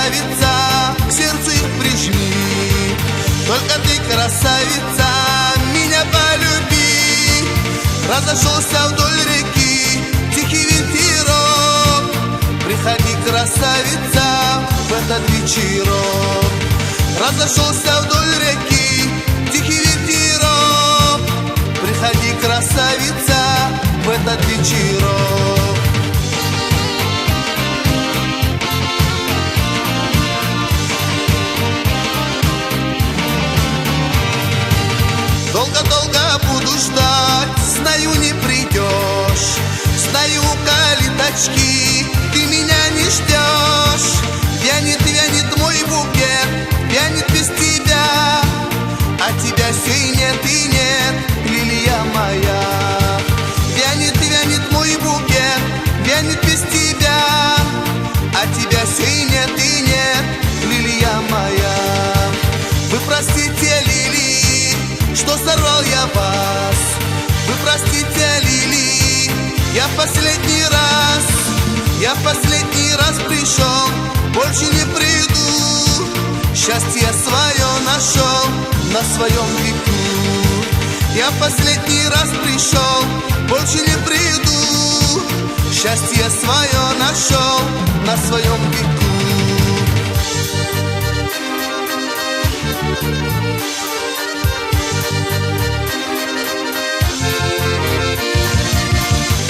красавица, к сердцу их прижми. Только ты, красавица, меня полюби. Разошелся вдоль реки тихий ветерок. Приходи, красавица, в этот вечерок. Разошелся вдоль реки тихий ветерок. Приходи, красавица, в этот вечерок. Долго-долго буду ждать, знаю, не придешь. Знаю, калиточки, ты меня не ждешь. Вянет, вянет мой букет, вянет без тебя. А тебя все и нет, лилия моя. Вянет, вянет мой букет, вянет без тебя. А тебя все и нет, лилия моя. Вы простите, лилии, что сорвал я вас. Вы простите, лилии, я последний раз пришел, больше не приду. Счастье свое нашел на своем веку. Я последний раз пришел, больше не приду. Счастье свое нашел на своем веку.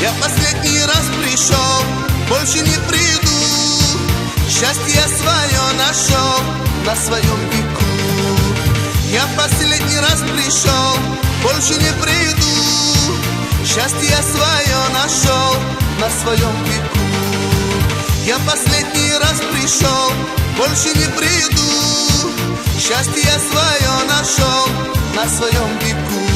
Я последний раз пришел, больше не приду. Счастье свое нашел на своем веку. Я последний раз пришел, больше не приду. Счастье свое нашел на своем веку. Я последний раз пришел, больше не приду. Счастье свое нашел на своем веку.